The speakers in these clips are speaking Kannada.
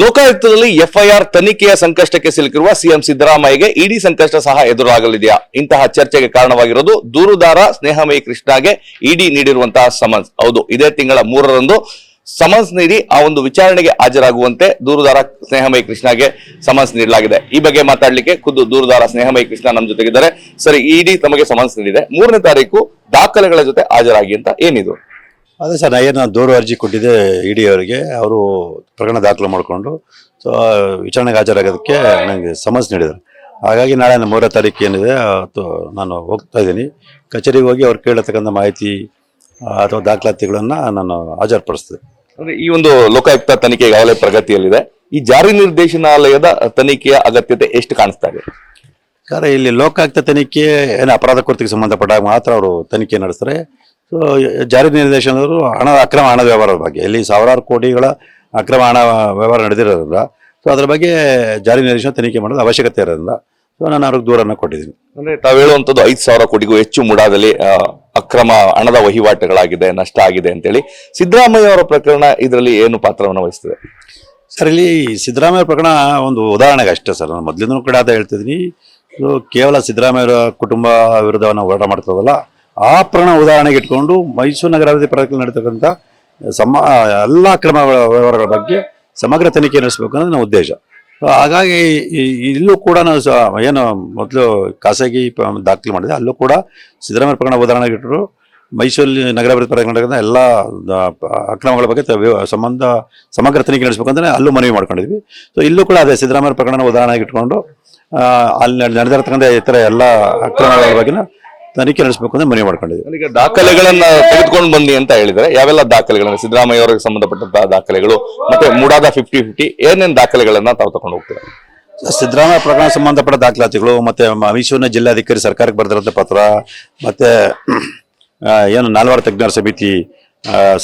ಲೋಕಾಯುಕ್ತದಲ್ಲಿ ಎಫ್ಐಆರ್ ತನಿಖೆಯ ಸಂಕಷ್ಟಕ್ಕೆ ಸಿಲುಕಿರುವ ಸಿಎಂ ಸಿದ್ದರಾಮಯ್ಯಗೆ ಇಡಿ ಸಂಕಷ್ಟ ಸಹ ಎದುರಾಗಲಿದೆಯಾ? ಇಂತಹ ಚರ್ಚೆಗೆ ಕಾರಣವಾಗಿರೋದು ದೂರುದಾರ ಸ್ನೇಹಮಯಿ ಕೃಷ್ಣಗೆ ಇಡಿ ನೀಡಿರುವಂತಹ ಸಮನ್ಸ್. ಹೌದು, ಇದೇ ತಿಂಗಳ 3ರಂದು ಸಮನ್ಸ್ ನೀಡಿ ಆ ಒಂದು ವಿಚಾರಣೆಗೆ ಹಾಜರಾಗುವಂತೆ ದೂರುದಾರ ಸ್ನೇಹಮಯಿ ಕೃಷ್ಣಗೆ ಸಮನ್ಸ್ ನೀಡಲಾಗಿದೆ. ಈ ಬಗ್ಗೆ ಮಾತಾಡ್ಲಿಕ್ಕೆ ಖುದ್ದು ದೂರುದಾರ ಸ್ನೇಹಮಯಿ ಕೃಷ್ಣ ನಮ್ಮ ಜೊತೆಗಿದ್ದಾರೆ. ಸರಿ, ಇಡಿ ತಮಗೆ ಸಮನ್ಸ್ ನೀಡಿದೆ, 3ನೇ ತಾರೀಕು ದಾಖಲೆಗಳ ಜೊತೆ ಹಾಜರಾಗಿ ಅಂತ ಏನಿದು? ಅದೇ ಸರ್, ನಾನು ದೂರು ಅರ್ಜಿ ಕೊಟ್ಟಿದ್ದೆ ಇಡಿ ಅವರಿಗೆ. ಅವರು ಪ್ರಕರಣ ದಾಖಲು ಮಾಡಿಕೊಂಡು ವಿಚಾರಣೆಗೆ ಹಾಜರಾಗೋದಕ್ಕೆ ನನಗೆ ಸಮನ್ಸ್ ನೀಡಿದರು. ಹಾಗಾಗಿ ನಾಳೆ 3ನೇ ತಾರೀಕು ಏನಿದೆ ನಾನು ಹೋಗ್ತಾ ಇದ್ದೀನಿ. ಕಚೇರಿಗೆ ಹೋಗಿ ಅವ್ರು ಕೇಳತಕ್ಕಂಥ ಮಾಹಿತಿ ಅಥವಾ ದಾಖಲಾತಿಗಳನ್ನು ನಾನು ಹಾಜರುಪಡಿಸ್ತೇನೆ. ಅಂದ್ರೆ ಈ ಒಂದು ಲೋಕಾಯುಕ್ತ ತನಿಖೆ ಈಗಾಗಲೇ ಪ್ರಗತಿಯಲ್ಲಿದೆ. ಈ ಜಾರಿ ನಿರ್ದೇಶನಾಲಯದ ತನಿಖೆಯ ಅಗತ್ಯತೆ ಎಷ್ಟು ಕಾಣಿಸ್ತಾ ಇದೆ ಸರ್? ಇಲ್ಲಿ ಲೋಕಾಯುಕ್ತ ತನಿಖೆ ಏನು ಅಪರಾಧ ಕೃತ್ಯಕ್ಕೆ ಸಂಬಂಧಪಟ್ಟಾಗ ಮಾತ್ರ ಅವರು ತನಿಖೆ ನಡೆಸ್ತಾರೆ. ಸೊ ಜಾರಿ ನಿರ್ದೇಶನದವರು ಅಕ್ರಮ ಹಣದ ವ್ಯವಹಾರದ ಬಗ್ಗೆ, ಇಲ್ಲಿ ಸಾವಿರಾರು ಕೋಟಿಗಳ ಅಕ್ರಮ ಹಣ ವ್ಯವಹಾರ ನಡೆದಿರೋದ್ರಿಂದ ಸೊ ಅದ್ರ ಬಗ್ಗೆ ಜಾರಿ ನಿರ್ದೇಶನ ತನಿಖೆ ಮಾಡೋದು ಅವಶ್ಯಕತೆ ಇರೋದ್ರಿಂದ ಸೊ ನಾನು ಅವ್ರಿಗೆ ದೂರನ್ನು ಕೊಟ್ಟಿದ್ದೀನಿ. ಅಂದ್ರೆ ತಾವು ಹೇಳುವಂಥದ್ದು 5,000 ಕೋಟಿಗೂ ಹೆಚ್ಚು ಮುಡಾದಲ್ಲಿ ಅಕ್ರಮ ಹಣದ ವಹಿವಾಟುಗಳಾಗಿದೆ, ನಷ್ಟ ಆಗಿದೆ ಅಂತೇಳಿ. ಸಿದ್ದರಾಮಯ್ಯ ಅವರ ಪ್ರಕರಣ ಇದರಲ್ಲಿ ಏನು ಪಾತ್ರವನ್ನು ವಹಿಸ್ತದೆ ಸರ್? ಇಲ್ಲಿ ಸಿದ್ದರಾಮಯ್ಯ ಪ್ರಕರಣ ಒಂದು ಉದಾಹರಣೆಗೆ ಅಷ್ಟೇ ಸರ್. ನಾನು ಮೊದಲಿಂದನೂ ಕೂಡ ಅದೇ ಹೇಳ್ತಿದ್ದೀನಿ. ಸೊ ಕೇವಲ ಸಿದ್ದರಾಮಯ್ಯ ಕುಟುಂಬ ವಿರುದ್ಧವನ್ನು ಹೋರಾಟ ಮಾಡ್ತದಲ್ಲ, ಆ ಪ್ರಕರಣ ಉದಾಹರಣೆಗೆ ಇಟ್ಕೊಂಡು ಮೈಸೂರು ನಗರಾಭಿವೃದ್ಧಿ ಪ್ರಾಧಿಕಾರ ನಡೀತಕ್ಕಂಥ ಎಲ್ಲ ಅಕ್ರಮ ವ್ಯವಹಾರಗಳ ಬಗ್ಗೆ ಸಮಗ್ರ ತನಿಖೆ ನಡೆಸಬೇಕು ಅನ್ನೋದು ನನ್ನ ಉದ್ದೇಶ. ಹಾಗಾಗಿ ಇಲ್ಲೂ ಕೂಡ ನಾವು ಏನು ಮೊದಲು ಖಾಸಗಿ ದಾಖಲೆ ಮಾಡಿದೆ, ಅಲ್ಲೂ ಕೂಡ ಸಿದ್ದರಾಮಯ್ಯ ಪ್ರಕರಣ ಉದಾಹರಣೆಗೆ ಇಟ್ಟರು ಮೈಸೂರಲ್ಲಿ ನಗರಾಭಿವೃದ್ಧಿ ಪ್ರಾಧಿಕಾರ ನಡೆದ ಎಲ್ಲ ಅಕ್ರಮಗಳ ಬಗ್ಗೆ ಸಮಗ್ರ ತನಿಖೆ ನಡೆಸಬೇಕಂದ್ರೆ ಅಲ್ಲೂ ಮನವಿ ಮಾಡ್ಕೊಂಡಿದ್ವಿ. ಸೊ ಇಲ್ಲೂ ಕೂಡ ಅದೇ ಸಿದ್ದರಾಮಯ್ಯ ಪ್ರಕರಣ ಉದಾಹರಣೆಗೆ ಇಟ್ಕೊಂಡು ಅಲ್ಲಿ ನಡೆದಿರತಕ್ಕಂಥ ಇತರ ಎಲ್ಲ ಅಕ್ರಮಗಳ ಬಗ್ಗೆ ತನಿಖೆ ನಡೆಸಬೇಕು ಅಂತ ಮನವಿ ಮಾಡ್ಕೊಂಡಿದ್ವಿ. ಈಗ ದಾಖಲೆಗಳನ್ನ ತೆಗೆದುಕೊಂಡು ಬಂದಿ ಅಂತ ಹೇಳಿದ್ರೆ ಯಾವೆಲ್ಲ ದಾಖಲೆಗಳನ್ನ, ಸಿದ್ದರಾಮಯ್ಯ ಅವರಿಗೆ ಸಂಬಂಧಪಟ್ಟಂತಹ ದಾಖಲೆಗಳು ಮತ್ತೆ ಮೂಡಾದ 50-50 ಏನೇನು ದಾಖಲೆಗಳನ್ನ ತಾವು ತಗೊಂಡು ಹೋಗ್ತೀರಾ? ಸಿದ್ದರಾಮಯ್ಯ ಪ್ರಕರಣ ಸಂಬಂಧಪಟ್ಟ ದಾಖಲಾತಿಗಳು, ಮತ್ತೆ ಮೈಸೂರಿನ ಜಿಲ್ಲಾಧಿಕಾರಿ ಸರ್ಕಾರಕ್ಕೆ ಬರೆದಿರೋಂಥ ಪತ್ರ, ಮತ್ತೆ ಏನು 4 ತಜ್ಞರ ಸಮಿತಿ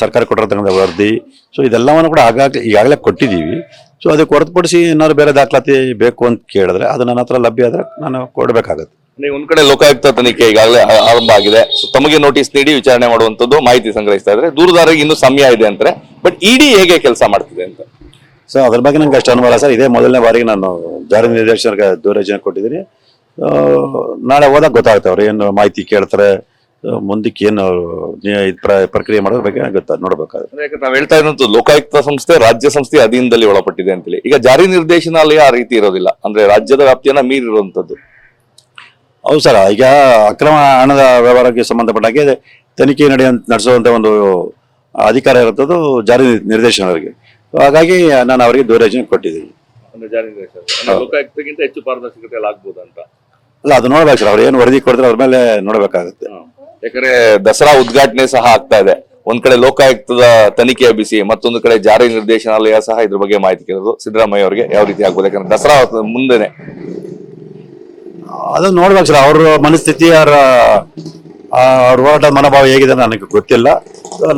ಸರ್ಕಾರ ಕೊಟ್ಟಿರತಕ್ಕಂಥ ವರದಿ, ಸೊ ಇದೆಲ್ಲವನ್ನು ಕೂಡ ಈಗಾಗಲೇ ಕೊಟ್ಟಿದ್ದೀವಿ. ಸೊ ಅದಕ್ಕೆ ಹೊರತುಪಡಿಸಿ ಏನಾದ್ರು ಬೇರೆ ದಾಖಲಾತಿ ಬೇಕು ಅಂತ ಕೇಳಿದ್ರೆ ಅದು ನನ್ನ ಹತ್ರ ಲಭ್ಯ ಆದ್ರೆ ನಾನು ಕೊಡಬೇಕಾಗತ್ತೆ. ಒಂದ್ ಕಡೆ ಲೋಕಾಯುಕ್ತ ತನಿಖೆ ಈಗಾಗಲೇ ಆರಂಭ ಆಗಿದೆ. ತಮಗೆ ನೋಟಿಸ್ ನೀಡಿ ವಿಚಾರಣೆ ಮಾಡುವಂತದ್ದು, ಮಾಹಿತಿ ಸಂಗ್ರಹಿಸ್ತಾ ಇದ್ರೆ, ದೂರುದಾರರಿಗೆ ಇನ್ನೂ ಸಮಯ ಇದೆ ಅಂತಾರೆ. ಬಟ್ ಇಡಿ ಹೇಗೆ ಕೆಲಸ ಮಾಡ್ತಿದೆ ಅಂತ ಸೊ ಅದ್ರ ಬಗ್ಗೆ ನಂಗೆ ಅಷ್ಟು ಅನುಭವ ಸರ್. ಇದೇ ಮೊದಲನೇ ಬಾರಿಗೆ ನಾನು ಜಾರಿ ನಿರ್ದೇಶನಕ್ಕೆ ದೂರರ್ಜಿನ ಕೊಟ್ಟಿದ್ದೀನಿ. ನಾಳೆ ಹೋದಾಗ ಗೊತ್ತಾಗುತ್ತೆ ಅವ್ರು ಏನು ಮಾಹಿತಿ ಕೇಳ್ತಾರೆ, ಮುಂದಕ್ಕೆ ಏನು ಪ್ರಕ್ರಿಯೆ ಮಾಡೋದ್ರ ಬಗ್ಗೆ ನೋಡ್ಬೇಕಾಗುತ್ತೆ. ಯಾಕಂದ್ರೆ ನಾವು ಹೇಳ್ತಾ ಇದ್ದಂತೂ ಲೋಕಾಯುಕ್ತ ಸಂಸ್ಥೆ ರಾಜ್ಯ ಸಂಸ್ಥೆ ಅಧೀನದಲ್ಲಿ ಒಳಪಟ್ಟಿದೆ ಅಂತೇಳಿ. ಈಗ ಜಾರಿ ನಿರ್ದೇಶನಾಲಯ ಆ ರೀತಿ ಇರೋದಿಲ್ಲ, ಅಂದ್ರೆ ರಾಜ್ಯದ ವ್ಯಾಪ್ತಿಯನ್ನ ಮೀರಿರುವಂತದ್ದು. ಹೌದು ಸರ್, ಈಗ ಅಕ್ರಮ ಹಣದ ವ್ಯವಹಾರಕ್ಕೆ ಸಂಬಂಧಪಟ್ಟಾಗೆ ತನಿಖೆ ನಡೆಸುವಂತ ಒಂದು ಅಧಿಕಾರ ಇರುತ್ತದು ಜಾರಿ ನಿರ್ದೇಶನವರಿಗೆ. ಹಾಗಾಗಿ ನಾನು ಅವರಿಗೆ ದೂರರ್ಜನೆ ಕೊಟ್ಟಿದ್ದೀನಿ. ಲೋಕಾಯುಕ್ತಕ್ಕಿಂತ ಹೆಚ್ಚು ಪಾರದರ್ಶಕತೆ ಆಗ್ಬೋದು ಅಂತ ಅಲ್ಲ, ಅದು ನೋಡ್ಬೇಕು ಸರ್. ಅವ್ರು ಏನು ವರದಿ ಕೊಡ್ತಾರೆ ಅವ್ರ ಮೇಲೆ ನೋಡ್ಬೇಕಾಗುತ್ತೆ. ಯಾಕಂದ್ರೆ ದಸರಾ ಉದ್ಘಾಟನೆ ಸಹ ಆಗ್ತಾ ಇದೆ. ಒಂದ್ ಕಡೆ ಲೋಕಾಯುಕ್ತದ ತನಿಖೆಯ ಬಿಸಿ, ಮತ್ತೊಂದು ಕಡೆ ಜಾರಿ ನಿರ್ದೇಶನಾಲಯ ಸಹ ಇದ್ರ ಬಗ್ಗೆ ಮಾಹಿತಿ ಕೇಳೋದು. ಸಿದ್ದರಾಮಯ್ಯ ಅವರಿಗೆ ಯಾವ ರೀತಿ ಆಗ್ಬೋದು? ಯಾಕಂದ್ರೆ ದಸರಾ ಮುಂದೆನೆ ಅದನ್ನ ನೋಡ್ಬೇಕು ಸರ್. ಅವ್ರ ಮನಸ್ಥಿತಿ, ಅವ್ರ ಹೋರಾಟ ಮನೋಭಾವ ಹೇಗಿದೆ ನನಗೆ ಗೊತ್ತಿಲ್ಲ.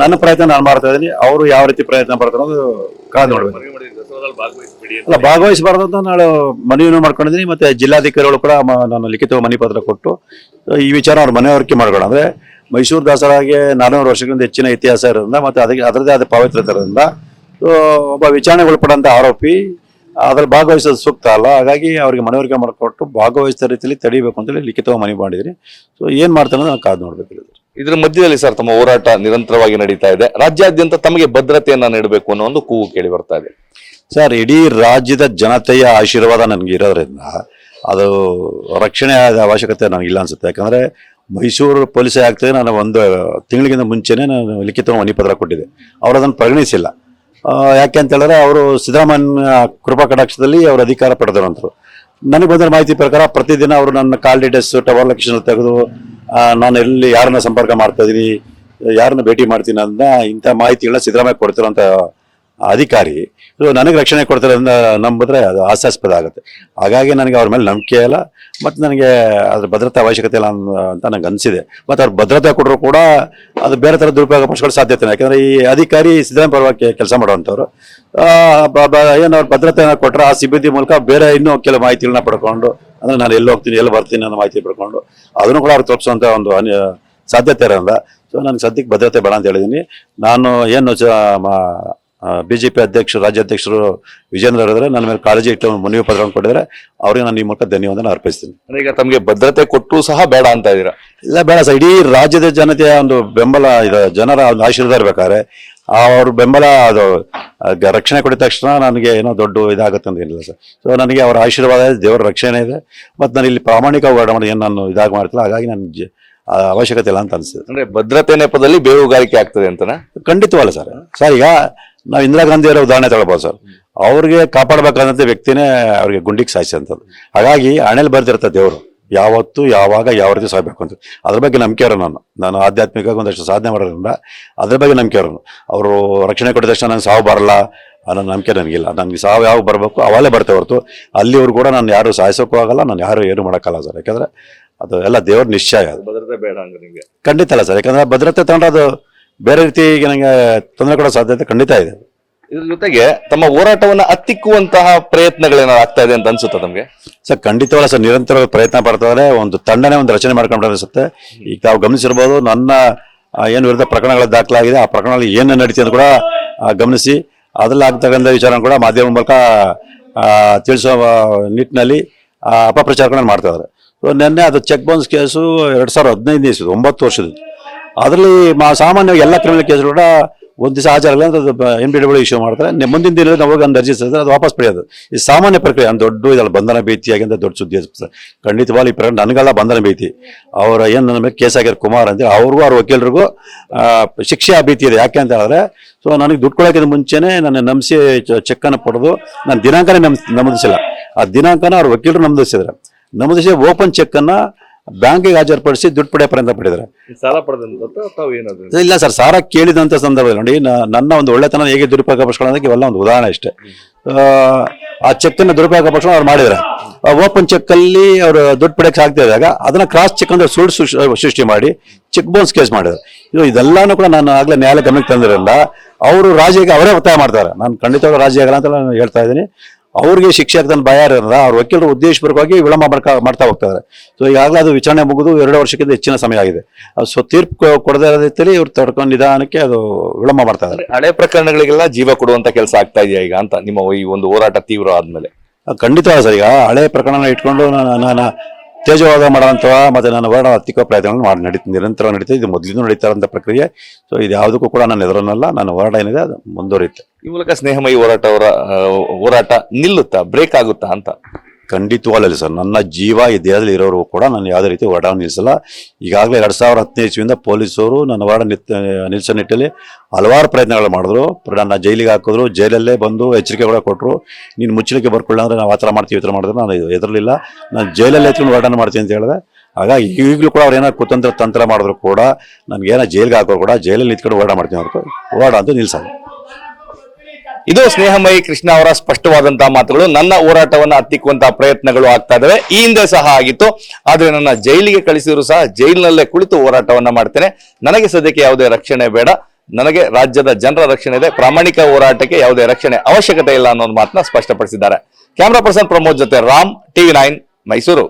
ನನ್ನ ಪ್ರಯತ್ನ ನಾನು ಮಾಡ್ತಾ ಇದ್ದೀನಿ. ಅವರು ಯಾವ ರೀತಿ ಪ್ರಯತ್ನ ಪಡ್ತಾರೆ ಅನ್ನೋದು ಕಾದು ನೋಡ್ಬೇಕು. ಅಲ್ಲ, ಭಾಗವಹಿಸಬಾರ್ದು ಅಂತ ನಾಳೆ ಮನವಿಯನ್ನು ಮಾಡ್ಕೊಂಡಿದ್ದೀನಿ. ಮತ್ತೆ ಜಿಲ್ಲಾಧಿಕಾರಿಗಳು ಕೂಡ ನಾನು ಲಿಖಿತ ಮನವಿ ಪತ್ರ ಕೊಟ್ಟು ಈ ವಿಚಾರ ಅವ್ರ ಮನೆಯವರಿಕೆ ಮಾಡ್ಕೊಳ್ಳೋಣ. ಅಂದ್ರೆ ಮೈಸೂರು ದಸರಾಗೆ 400 ವರ್ಷಗಳಿಂದ ಹೆಚ್ಚಿನ ಇತಿಹಾಸ ಇರೋದ್ರಿಂದ ಮತ್ತೆ ಅದರದೇ ಆದ ಪಾವಿತ್ರ್ಯತೆ ಇರೋದ್ರಿಂದ ಒಬ್ಬ ವಿಚಾರಣೆಗೆ ಒಳಪಡಂತ ಆರೋಪಿ ಅದ್ರಲ್ಲಿ ಭಾಗವಹಿಸೋದು ಸೂಕ್ತ ಅಲ್ಲ. ಹಾಗಾಗಿ ಅವ್ರಿಗೆ ಮನವರಿಕೆ ಮಾಡಿಕೊಟ್ಟು ಭಾಗವಹಿಸಿದ ರೀತಿಯಲ್ಲಿ ತಡಿಬೇಕು ಅಂತೇಳಿ ಲಿಖಿತವಾಗಿ ಮನವಿ ಮಾಡಿದ್ದೀನಿ. ಸೊ ಏನ್ ಮಾಡ್ತಾನೆ ನಾವು ಕಾದು ನೋಡ್ಬೇಕು. ಇದ್ರ ಮಧ್ಯದಲ್ಲಿ ಸರ್ ತಮ್ಮ ಹೋರಾಟ ನಿರಂತರವಾಗಿ ನಡೀತಾ ಇದೆ. ರಾಜ್ಯಾದ್ಯಂತ ತಮಗೆ ಭದ್ರತೆಯನ್ನ ನೀಡಬೇಕು ಅನ್ನೋ ಒಂದು ಕೂಗು ಕೇಳಿ ಬರ್ತಾ ಇದೆ ಸರ್. ಇಡೀ ರಾಜ್ಯದ ಜನತೆಯ ಆಶೀರ್ವಾದ ನನಗೆ ಇರೋದ್ರಿಂದ ಅದು ರಕ್ಷಣೆ ಅವಶ್ಯಕತೆ ನನಗಿಲ್ಲ ಅನ್ಸುತ್ತೆ. ಯಾಕಂದ್ರೆ ಮೈಸೂರು ಪೊಲೀಸ್ ಆಗ್ತದೆ. ನಾನು 1 ತಿಂಗಳಿಗಿಂತ ಮುಂಚೆನೆ ನಾನು ಲಿಖಿತ ಮನವಿ ಪತ್ರ ಕೊಟ್ಟಿದ್ದೆ. ಅವರು ಅದನ್ನು ಪರಿಗಣಿಸಿಲ್ಲ. ಯಾಕೆ ಅಂತ ಹೇಳಿದ್ರೆ ಅವರು ಸಿದ್ದರಾಮಯ್ಯ ಕೃಪಾ ಕಟಾಕ್ಷದಲ್ಲಿ ಅವರು ಅಧಿಕಾರ ಪಡೆದಿರುವಂತರು. ನನಗೆ ಬಂದ ಮಾಹಿತಿ ಪ್ರಕಾರ ಪ್ರತಿದಿನ ಅವರು ನನ್ನ ಕಾಲ್ ಡೀಟೇಲ್ಸ್, ಟವರ್ ಲೊಕೇಶನ್ ತೆಗೆದು ನಾನು ಎಲ್ಲಿ ಯಾರನ್ನ ಸಂಪರ್ಕ ಮಾಡ್ತಾ ಇದೀನಿ, ಯಾರನ್ನ ಭೇಟಿ ಮಾಡ್ತೀನಿ ಅಂತ ಇಂಥ ಮಾಹಿತಿಗಳನ್ನ ಸಿದ್ದರಾಮಯ್ಯ ಕೊಡ್ತಿರೋಂಥ ಅಧಿಕಾರಿ ನನಗೆ ರಕ್ಷಣೆ ಕೊಡ್ತಿರೋದ್ರಿಂದ ನಂಬಿದ್ರೆ ಅದು ಹಾಸ್ಯಾಸ್ಪದ ಆಗುತ್ತೆ. ಹಾಗಾಗಿ ನನಗೆ ಅವ್ರ ಮೇಲೆ ನಂಬಿಕೆ ಇಲ್ಲ, ಮತ್ತು ನನಗೆ ಅದ್ರ ಭದ್ರತೆ ಅವಶ್ಯಕತೆ ಇಲ್ಲ ಅಂತ ನನಗೆ ಅನಿಸಿದೆ. ಮತ್ತು ಅವ್ರು ಭದ್ರತೆ ಕೊಟ್ಟರು ಕೂಡ ಅದು ಬೇರೆ ಥರ ದುರುಪಯೋಗ ಪಡಿಸ್ಕೊಳ್ಳೋ ಸಾಧ್ಯತೆ ಇಲ್ಲ. ಯಾಕಂದರೆ ಈ ಅಧಿಕಾರಿ ಸಿದ್ದರಾಮಯ್ಯ ಪರವಾಗಿ ಕೆಲಸ ಮಾಡುವಂಥವ್ರು ಏನು ಅವ್ರು ಭದ್ರತೆ ಕೊಟ್ಟರೆ ಆ ಸಿಬ್ಬಂದಿ ಮೂಲಕ ಬೇರೆ ಇನ್ನೂ ಕೆಲವು ಮಾಹಿತಿಗಳನ್ನ ಪಡ್ಕೊಂಡು, ಅಂದರೆ ನಾನು ಎಲ್ಲಿ ಹೋಗ್ತೀನಿ ಎಲ್ಲಿ ಬರ್ತೀನಿ ಅನ್ನೋ ಮಾಹಿತಿ ಪಡ್ಕೊಂಡು ಅದನ್ನು ಕೂಡ ಅವ್ರು ತೋರಿಸುವಂಥ ಒಂದು ಸಾಧ್ಯತೆ ಇರೋಲ್ಲ. ಸೊ ನನಗೆ ಸದ್ಯಕ್ಕೆ ಭದ್ರತೆ ಬೇಡ ಅಂತ ಹೇಳಿದ್ದೀನಿ. ನಾನು ಏನು ಬಿಜೆಪಿ ಅಧ್ಯಕ್ಷರು ರಾಜ್ಯಾಧ್ಯಕ್ಷರು ವಿಜೇಂದ್ರ ಅವರಿದ್ರೆ ನನ್ನ ಮೇಲೆ ಕಾಳಜಿ ಇಟ್ಟು ಮನವಿ ಪತ್ರವನ್ನು ಕೊಟ್ಟಿದ್ದಾರೆ. ಅವರಿಗೆ ನಾನು ಈ ಮೂಲಕ ಧನ್ಯವಾದ ಅರ್ಪಿಸ್ತೀನಿ. ಈಗ ತಮಗೆ ಭದ್ರತೆ ಕೊಟ್ಟರು ಸಹ ಬೇಡ ಅಂತ ಇದ್ದೀರಾ? ಇಲ್ಲ, ಬೇಡ ಸರ್. ಇಡೀ ರಾಜ್ಯದ ಜನತೆಯ ಒಂದು ಬೆಂಬಲ ಇದೆ, ಜನರ ಒಂದು ಆಶೀರ್ವಾದ ಇರ್ಬೇಕಾದ್ರೆ ಅವ್ರ ಬೆಂಬಲ ಅದು ರಕ್ಷಣೆ ಕೊಡಿದ ತಕ್ಷಣ ನನಗೆ ಏನೋ ದೊಡ್ಡ ಇದಾಗುತ್ತೆ ಅಂತ ಏನಿಲ್ಲ ಸರ್. ಸೊ ನನಗೆ ಅವರ ಆಶೀರ್ವಾದ ಇದೆ, ದೇವರ ರಕ್ಷಣೆ ಇದೆ. ಮತ್ತು ನಾನು ಇಲ್ಲಿ ಪ್ರಾಮಾಣಿಕ ಹೋರಾಟ ಮಾಡಿ ಏನು ನಾನು ಇದಾಗಿ ಮಾಡ್ತಿಲ್ಲ, ಹಾಗಾಗಿ ನನಗೆ ಅವಶ್ಯಕತೆ ಇಲ್ಲ ಅಂತ ಅನಿಸ್ತದೆ. ಅಂದ್ರೆ ಭದ್ರತೆ ನೆಪದಲ್ಲಿ ಬೇಹುಗಾರಿಕೆ ಆಗ್ತದೆ ಅಂತನಾ? ಖಂಡಿತವಲ್ಲ ಸರ್. ಸರ್, ಈಗ ನಾವು ಇಂದಿರಾ ಗಾಂಧಿ ಅವರ ಉದಾಹರಣೆ ತಗೊಳ್ಬೋದು ಸರ್. ಅವ್ರಿಗೆ ಕಾಪಾಡಬೇಕಾದಂಥ ವ್ಯಕ್ತಿನೇ ಅವ್ರಿಗೆ ಗುಂಡಿಗೆ ಸಾಯಿಸಂಥದ್ದು. ಹಾಗಾಗಿ ಹಣೆಯಲ್ಲಿ ಬರ್ತಿರ್ತದೆ ದೇವರು ಯಾವತ್ತು ಯಾವಾಗ ಯಾವ ರೀತಿ ಸಾಯ್ಬೇಕು ಅಂತ. ಅದ್ರ ಬಗ್ಗೆ ನಂಬಿಕೆ ಇರೋ ನಾನು ಆಧ್ಯಾತ್ಮಿಕ ಒಂದಷ್ಟು ಸಾಧನೆ ಮಾಡೋದ್ರಿಂದ ಅದ್ರ ಬಗ್ಗೆ ನಂಬಿಕೆ ಇರೋನು. ಅವರು ರಕ್ಷಣೆ ಕೊಟ್ಟಿದ ತಕ್ಷಣ ನಂಗೆ ಸಾವು ಬರಲ್ಲ ಅನ್ನೋ ನಂಬಿಕೆ ನನಗಿಲ್ಲ. ನನಗೆ ಸಾವು ಯಾವಾಗ ಬರಬೇಕು ಅವಾಗಲೇ ಬರ್ತೇ ಹೊರತು ಅಲ್ಲಿವ್ರು ಕೂಡ ನಾನು ಯಾರು ಸಾಯಿಸೋಕ್ಕೂ ಆಗಲ್ಲ, ನಾನು ಯಾರು ಏನು ಮಾಡೋಕ್ಕಲ್ಲ ಸರ್. ಯಾಕಂದ್ರೆ ಅದು ಎಲ್ಲ ದೇವ್ರ ನಿಶ್ಚಯ. ಅದು ಭದ್ರತೆ ಬೇಡ ಅಂದ್ರೆ ನಿಮಗೆ? ಖಂಡಿತ ಅಲ್ಲ ಸರ್. ಯಾಕಂದ್ರೆ ಭದ್ರತೆ ತಗೊಂಡ್ರೆ ಅದು ಬೇರೆ ರೀತಿಗೆ ನನಗೆ ತೊಂದರೆ ಕೊಡೋ ಸಾಧ್ಯತೆ ಖಂಡಿತ ಇದೆ. ಇದ್ರ ಜೊತೆಗೆ ತಮ್ಮ ಹೋರಾಟವನ್ನ ಹತ್ತಿಕ್ಕುವಂತಹ ಪ್ರಯತ್ನಗಳೇನಾದ್ರು ಆಗ್ತಾ ಇದೆ ಅಂತ ಅನ್ಸುತ್ತಾ ತಮ್ಗೆ? ಸರ್, ಖಂಡಿತವಲ್ಲ ಸರ್. ನಿರಂತರವಾಗಿ ಪ್ರಯತ್ನ ಪಡ್ತಾರೆ. ಒಂದು ತಂಡನೇ ಒಂದು ರಚನೆ ಮಾಡ್ಕೊಂಡು ಅನಿಸುತ್ತೆ. ಈಗ ತಾವು ಗಮನಿಸಿರ್ಬೋದು, ನನ್ನ ಏನು ವಿರುದ್ಧ ಪ್ರಕರಣಗಳ ದಾಖಲಾಗಿದೆ, ಆ ಪ್ರಕರಣದಲ್ಲಿ ಏನು ನಡೀತಿದೆ ಅಂತ ಕೂಡ ಗಮನಿಸಿ ಅದ್ರಲ್ಲಿ ಆಗ್ತಕ್ಕಂಥ ವಿಚಾರ ಕೂಡ ಮಾಧ್ಯಮ ಮೂಲಕ ತಿಳಿಸುವ ನಿಟ್ಟಿನಲ್ಲಿ ಅಪಪ್ರಚಾರಗಳನ್ನ ಮಾಡ್ತಾ ಇದ್ದಾರೆ. ಸೊ ನಿನ್ನೆ ಅದು ಚೆಕ್ ಬೌನ್ಸ್ ಕೇಸು 2015 ಇಸ್ವಿ, 9 ವರ್ಷದ. ಅದರಲ್ಲಿ ಸಾಮಾನ್ಯವಾಗಿ ಎಲ್ಲ ಕ್ರಿಮಿನಲ್ ಕೇಸ್ ಕೂಡ ಒಂದು ದಿವಸ ಹಾಜರಾಗಲ್ಲ ಅಂತ NBW ಇಶ್ಯೂ ಮಾಡ್ತಾರೆ. ಮುಂದಿನ ದಿನ ನಾವು ಹೋಗಿ ಒಂದು ಅರ್ಜಿ ಸಲ್ಲಿಸಿದ್ರೆ ಅದು ವಾಪಸ್ ಪಡೆಯೋದು ಈ ಸಾಮಾನ್ಯ ಪ್ರಕ್ರಿಯೆ. ಒಂದು ದೊಡ್ಡ ಇದಲ್ಲ ಬಂಧನ ಭೀತಿಯಾಗಿ ಅಂತ ದೊಡ್ಡ ಸುದ್ದಿ ಸರ್. ಖಂಡಿತವಾಗಿ ಈ ಪ್ರಕರಣ ನನಗೆಲ್ಲ ಬಂಧನ ಭೀತಿ. ಅವರ ಏನು ನನ್ನ ಮೇಲೆ ಕೇಸ್ ಆಗಿರೋ ಕುಮಾರ್ ಅಂತೇಳಿ ಅವ್ರಿಗೂ ಅವ್ರ ವಕೀಲರಿಗೂ ಶಿಕ್ಷೆ ಭೀತಿ ಇದೆ. ಯಾಕೆ ಅಂತ ಹೇಳಿದ್ರೆ, ಸೊ ನನಗೆ ದುಡ್ಡು ಕೊಡೋಕ್ಕಿಂತ ಮುಂಚೆನೇ ನನ್ನ ನಂಬಿಸಿ ಚೆಕ್ಕನ್ನು ಪಡೆದು ನಾನು ದಿನಾಂಕನೇ ನಮೂದಿಸಿಲ್ಲ. ಆ ದಿನಾಂಕನ ಅವ್ರ ವಕೀಲರು ನಮೂದಿಸಿದ್ರೆ ನಮೂದಿಸಿ ಓಪನ್ ಚೆಕ್ಕನ್ನು ಬ್ಯಾಂಕಿಗೆ ಹಾಜರುಪಡಿಸಿ ದುಡ್ಡು ಪಡೆಯ ಪ್ರಯತ್ನ ಪಡಿದ್ದಾರೆ. ಸಾಲ ಪಡೆದ ಇಲ್ಲ ಸರ್, ಸಾಲ ಕೇಳಿದಂಥ ಸಂದರ್ಭದಲ್ಲಿ ನೋಡಿ ನನ್ನ ಒಂದು ಒಳ್ಳೆತನ ಹೇಗೆ ದುರುಪಯೋಗ ಪಡಿಸ್ಕೊಳ್ಳೋದಕ್ಕೆ ಇವೆಲ್ಲ ಒಂದು ಉದಾಹರಣೆ ಅಷ್ಟೇ. ಆ ಚೆಕ್ಕನ್ನು ದುರುಪಯೋಗ ಪಡಿಸ್ಕೊಂಡು ಅವ್ರು ಮಾಡಿದ್ದಾರೆ. ಓಪನ್ ಚೆಕ್ಕಲ್ಲಿ ಅವರು ದುಡ್ಡು ಪಡೆಯಕ್ಕೆ ಆಗ್ತಾ ಇದ್ದಾಗ ಅದನ್ನ ಕ್ರಾಸ್ ಚೆಕ್ ಅಂದ್ರೆ ಸುಳ್ಳು ಸೃಷ್ಟಿ ಮಾಡಿ ಚೆಕ್ ಬೌನ್ಸ್ ಕೇಸ್ ಮಾಡಿದ್ದಾರೆ. ಇದೆಲ್ಲಾನು ಕೂಡ ನಾನು ಆಗಲೇ ನ್ಯಾಯಾಲಯ ಗಮನಕ್ಕೆ ತಂದಿರಲಿಲ್ಲ. ಅವರು ರಾಜಿಗೆ ಅವರೇ ಒತ್ತಾಯ ಮಾಡ್ತಾರೆ. ನಾನು ಖಂಡಿತವಾಗಿ ರಾಜಿ ಆಗಲ್ಲ ಅಂತ ನಾನು ಹೇಳ್ತಾ ಇದ್ದೀನಿ. ಅವ್ರಿಗೆ ಶಿಕ್ಷೆ ಆಗ್ತಾನೆ ಭಯ ಇರೋದ್ರಿಂದ ಅವ್ರ ವಕೀಲರು ಉದ್ದೇಶಪೂರ್ವಕವಾಗಿ ವಿಳಂಬ ಮಾಡ್ತಾ ಹೋಗ್ತಾರೆ. ಸೊ ಈಗಾಗಲೇ ಅದು ವಿಚಾರಣೆ ಮುಗಿದು 2 ವರ್ಷಕ್ಕಿಂತ ಹೆಚ್ಚಿನ ಸಮಯ ಆಗಿದೆ. ಸೊ ತೀರ್ಪು ಕೊಡದೇ ರೀತಿಯಲ್ಲಿ ಇವ್ರು ತಡ್ಕೊಂಡು ನಿಧಾನಕ್ಕೆ ಅದು ವಿಳಂಬ ಮಾಡ್ತಾ ಇದ್ದಾರೆ. ಹಳೆ ಪ್ರಕರಣಗಳಿಗೆಲ್ಲ ಜೀವ ಕೊಡುವಂತ ಕೆಲಸ ಆಗ್ತಾ ಇದೆಯಾ ಈಗ ಅಂತ ನಿಮ್ಮ ಈ ಒಂದು ಹೋರಾಟ ತೀವ್ರ ಆದ್ಮೇಲೆ? ಖಂಡಿತ ಸರ್. ಈಗ ಹಳೆ ಪ್ರಕರಣ ಇಟ್ಕೊಂಡು ನಾನು ತೇಜವಾದ ಮಾಡೋಂಥ ಮತ್ತೆ ನಾನು ಹೋರಾಟ ಹತ್ತಿಕ್ಕೋ ಪ್ರಯತ್ನಗಳು ನಿರಂತರ ನಡೀತಾ ಇದು ಮೊದಲಿಂದ ನಡೀತಾ ಇರೋಂಥ ಪ್ರಕ್ರಿಯೆ. ಸೊ ಇದು ಯಾವುದಕ್ಕೂ ಕೂಡ ನಾನು ಎದುರನ್ನಲ್ಲ. ನನ್ನ ಹೋರಾಟ ಏನಿದೆ ಅದು ಮುಂದುವರಿಯುತ್ತೆ. ಈ ಮೂಲಕ ಸ್ನೇಹಮಯಿ ಹೋರಾಟ ನಿಲ್ಲುತ್ತಾ, ಬ್ರೇಕ್ ಆಗುತ್ತಾ ಅಂತ? ಖಂಡಿತವಾಗಲ್ಲ ಸರ್. ನನ್ನ ಜೀವ ಈ ದೇಹದಲ್ಲಿ ಇರೋರು ಕೂಡ ನಾನು ಯಾವುದೇ ರೀತಿ ಹೋರಾಟವನ್ನು ನಿಲ್ಲಿಸಲ್ಲ. ಈಗಾಗಲೇ 2015 ಇಸ್ವಿಯಿಂದ ಪೊಲೀಸರು ನನ್ನ ಹೋರಾಟ ನಿಲ್ಲಿಸೋ ನಿಟ್ಟಲ್ಲಿ ಹಲವಾರು ಪ್ರಯತ್ನಗಳು ಮಾಡಿದ್ರು. ನನ್ನ ಜೈಲಿಗೆ ಹಾಕಿದ್ರು, ಜೈಲಲ್ಲೇ ಬಂದು ಎಚ್ಚರಿಕೆ ಕೂಡ ಕೊಟ್ಟರು. ನೀನು ಮುಚ್ಚಲಿಕ್ಕೆ ಬರ್ಕೊಳ್ಳ ಅಂದ್ರೆ ನಾವು ಆ ಥರ ಮಾಡ್ತೀವಿ, ಈ ಥರ ಮಾಡಿದ್ರೆ ನಾನು ಎದುರಲಿಲ್ಲ. ನಾನು ಜೈಲಲ್ಲಿ ಎತ್ಕೊಂಡು ಹೋರಾಟ ಮಾಡ್ತೀನಿ ಅಂತ ಹೇಳಿದೆ. ಹಾಗಾಗಿ ಈಗಲೂ ಕೂಡ ಅವ್ರು ಏನಾದ್ರು ಕುತಂತ್ರ ತಂತ್ರ ಮಾಡಿದ್ರು ಕೂಡ ನನಗೇನೋ ಜೈಲಿಗೆ ಹಾಕೋರು ಕೂಡ ಜೈಲಲ್ಲಿ ನಿಂತ್ಕೊಂಡು ಹೋರಾಟ ಮಾಡ್ತೀನಿ ಅವ್ರಿಗೆ ಹೋರಾಟ ಅಂತೂ ನಿಲ್ಲಿಸಲ್ಲ. ಇದು ಸ್ನೇಹಮಯಿ ಕೃಷ್ಣ ಅವರ ಸ್ಪಷ್ಟವಾದಂತಹ ಮಾತುಗಳು. ನನ್ನ ಹೋರಾಟವನ್ನ ಹತ್ತಿಕ್ಕುವಂತಹ ಪ್ರಯತ್ನಗಳು ಆಗ್ತಾ ಇದಾವೆ. ಈ ಹಿಂದೆ ಸಹ ಆಗಿತ್ತು. ಆದ್ರೆ ನನ್ನ ಜೈಲಿಗೆ ಕಳಿಸಿದ್ರು ಸಹ ಜೈಲಿನಲ್ಲೇ ಕುಳಿತು ಹೋರಾಟವನ್ನ ಮಾಡ್ತೇನೆ. ನನಗೆ ಸದ್ಯಕ್ಕೆ ಯಾವುದೇ ರಕ್ಷಣೆ ಬೇಡ, ನನಗೆ ರಾಜ್ಯದ ಜನರ ರಕ್ಷಣೆ ಇದೆ. ಪ್ರಾಮಾಣಿಕ ಹೋರಾಟಕ್ಕೆ ಯಾವುದೇ ರಕ್ಷಣೆ ಅವಶ್ಯಕತೆ ಇಲ್ಲ ಅನ್ನೋ ಮಾತನ್ನ ಸ್ಪಷ್ಟಪಡಿಸಿದ್ದಾರೆ. ಕ್ಯಾಮರಾ ಪರ್ಸನ್ ಪ್ರಮೋದ್ ಜೊತೆ ರಾಮ್, TV9 ಮೈಸೂರು.